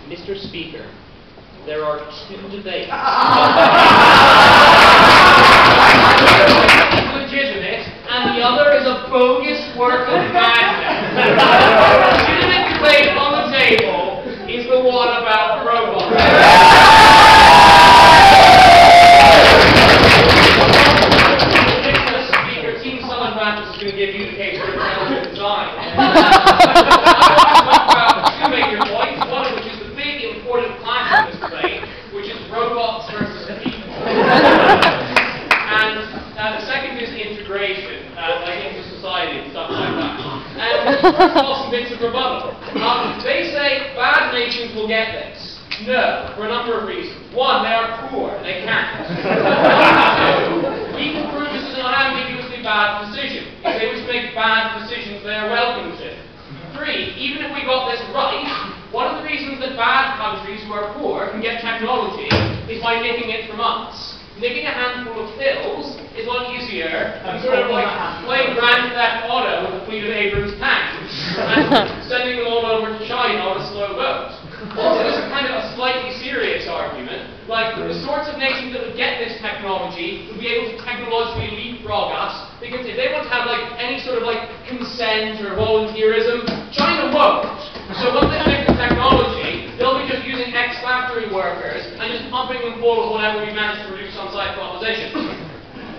Mr. Speaker, there are two debates. Legitimate, and the other is a bogus work of madness. The legitimate debate on the table is the one about robots. Mr. Speaker, Team Southern Baptist is going to give you the case for intelligent design. Two major points, one of which is the big important clash in this debate, which is robots versus people. And the second is integration, like into society and stuff like that. And first of all, some bits of rebuttal. They say bad nations will get this. No, for a number of reasons. One, they are poor. They can't. Two, we can prove this is an unambiguously bad decision. If they wish to make bad decisions, they are welcome to. Three, even if we got this right, one of the reasons that bad countries who are poor can get technology is by nicking it from us. Nicking a handful of pills is a lot easier than sort of like playing Grand Theft Auto with a fleet of Abrams tanks and sending them all over to China on a slow boat. Also, there's a kind of a slightly serious argument, like the sorts of nations that would get this technology would be able to technologically leapfrog us, because if they want to have like any sort of like consent or volunteerism, China won't. So once they make the technology, they'll be just using ex-factory workers and just pumping them full of whatever we manage to produce on site for opposition.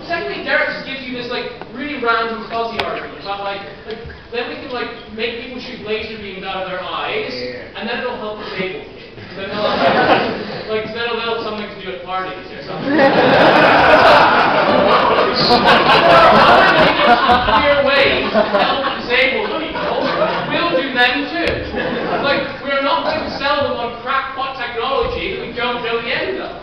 Secondly, Derek just gives you this like really random fuzzy argument about like then we can like make people shoot laser beams out of their eyes, and then it'll help disabled kids. Then they'll have something to do at parties or something. There are other clear ways to help disabled people. We'll do them too. Like we're not going to sell them on crackpot technology that we don't know the end of.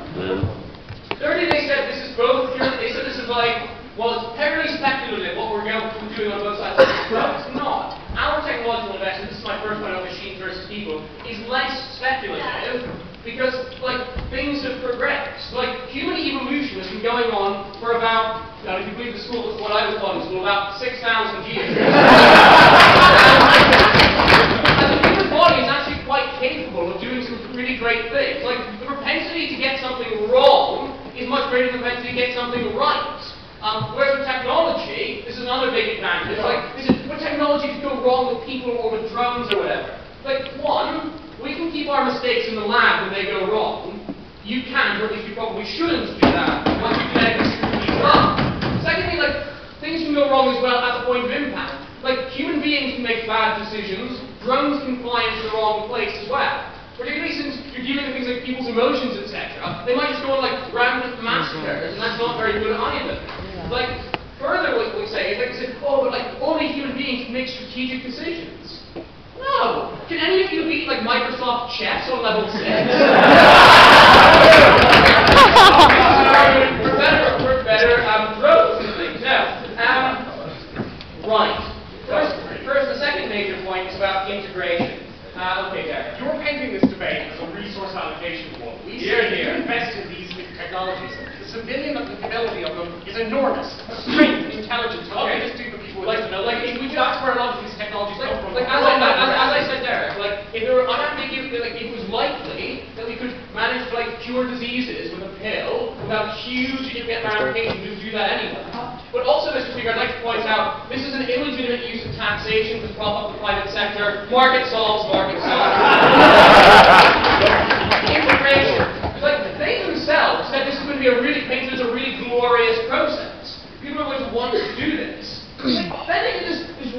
Thirdly, they said this is both. They said this is like, well, it's terribly speculative what we're doing on both sides of this. No, it's not. Our technological investment, this is my first one on machines versus people, is less speculative because, like, things have progressed. Like, human evolution has been going on for about, if you believe the school, what I was taught in school, about 6,000 years. And the human body is actually quite capable of doing some really great things. Like, the propensity to get something wrong is much greater than the propensity to get something right. Whereas with technology, this is another big advantage. Like, what technologies go wrong with people or with drones or whatever? Like, one, we can keep our mistakes in the lab when they go wrong. You can't, or at least you probably shouldn't do that once you genetically screw people up. Secondly, like, things can go wrong as well at the point of impact. Like, human beings can make bad decisions, drones can fly into the wrong place as well. Particularly since you're dealing with things like people's emotions, etc. They might just go on like random massacres, and that's not very good either. Like, further what we say is like, oh, but like only human beings can make strategic decisions. No! Can any of you beat like Microsoft chess on level 6? We're better drones and things. Now, right. First, the second major point is about integration. Okay, Derek. You're painting this debate as a resource allocation war. We invest in these technologies. The civilian applicability of them is enormous. Strength, intelligence, what can this do for people? Like, that's where a lot of these technologies come from. Like, as I said, Derek, like, if there were unambiguous, like, it was likely that we could manage to like cure diseases with a pill without huge significant ramifications. We would do that anyway. But also, Mr. Speaker, I'd like to point out this is an illegitimate use of taxation to prop up the private sector. Market solves, market solves. Integration. Like, they themselves said this is going to be a really glorious process. People are going to want to do this. Like, then they did this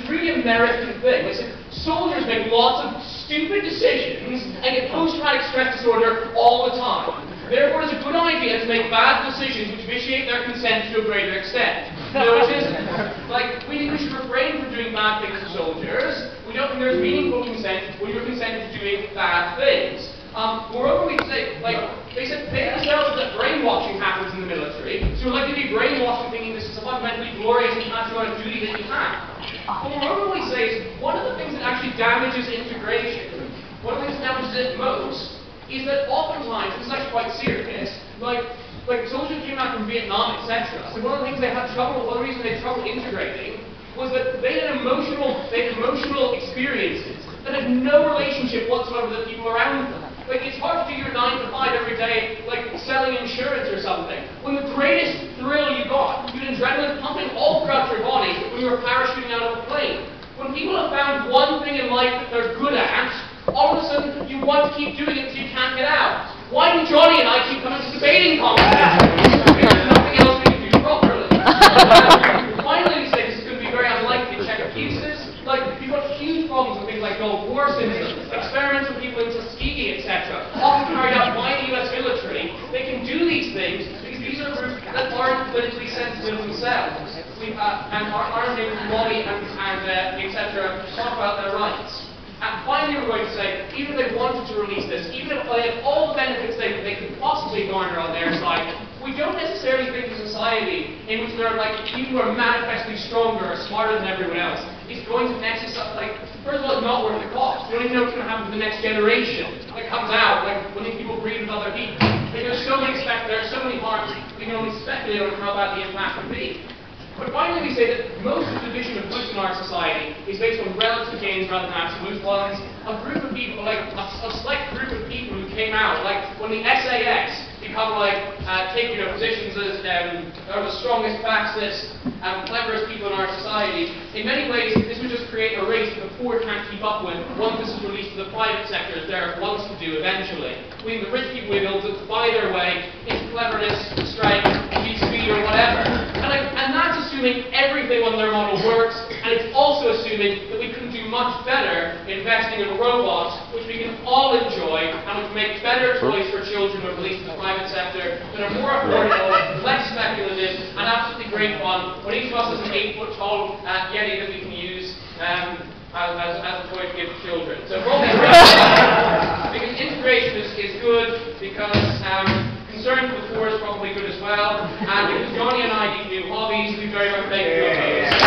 really American thing. They said soldiers make lots of stupid decisions and get post-traumatic stress disorder all the time. Therefore, it's a good idea to make bad decisions which vitiate their consent to a greater extent. No, it isn't. Like, we think we should refrain from doing bad things to soldiers. We don't think there's meaningful consent when you're consented to doing bad things. Moreover, we say, like, they said they themselves that brainwashing happens in the military, so you're likely to be brainwashed and thinking this is a fundamentally glorious and patriotic duty that you have. But moreover, we say is one of the things that actually damages integration, one of the things that damages it most, is that oftentimes, this is actually quite serious, like soldiers came out from Vietnam, etc. So one of the things they had trouble, one of the reasons they had trouble integrating was that they had emotional experience experiences that have no relationship whatsoever with the people around them. Like, it's hard to do your 9 to 5 every day, like selling insurance or something, when the greatest thrill you got, you had adrenaline pumping all throughout your body when you were parachuting out of a plane. When people have found one thing in life that they're good at, all of a sudden you want to keep doing it until you can't get out. Why do Johnny and I keep coming to debating contests? There's nothing else we can do properly. Finally, we say this is going to be very unlikely to check abuses. Like, you've got huge problems with things like Gulf War syndrome, experiments with people in Tuskegee, etc., often carried out by the US military. They can do these things because these are groups that aren't politically sensitive themselves and aren't able to lobby and etc., talk about their rights. And finally, we're going to say, even if they wanted to release this, even if they have all the benefits they could possibly garner on their side, we don't necessarily think a society in which there are like people who are manifestly stronger or smarter than everyone else is going to necessarily, like, first of all, it's not worth the cost. We don't even know what's going to happen to the next generation that comes out, like when these people breed with other people. Like, there are so many harms, we can only speculate on how bad the impact would be. But finally, we say that most of the division of goods in our society is based on relative gains rather than absolute ones. A group of people, like a select group of people who came out, like when the SAS become like take positions as are the strongest, fastest, cleverest people in our society. In many ways, this would just create a race that the poor can't keep up with once this is released to the private sector, as Derek wants to do eventually. We the rich people will be able to buy their way into cleverness, strength, speed, or whatever. And that's assuming everything on their model works, and it's also assuming that we can do much better investing in robots, which we can all enjoy, and which make better toys for children when released in the private sector, that are more affordable, less speculative, and absolutely great fun, when each of us has an 8-foot-tall Yeti that we can use as a toy to give to children. So for all these reasons, because integration is good, because concern for the poor is probably good as well, and because Johnny and I need new hobbies, we very much thank you.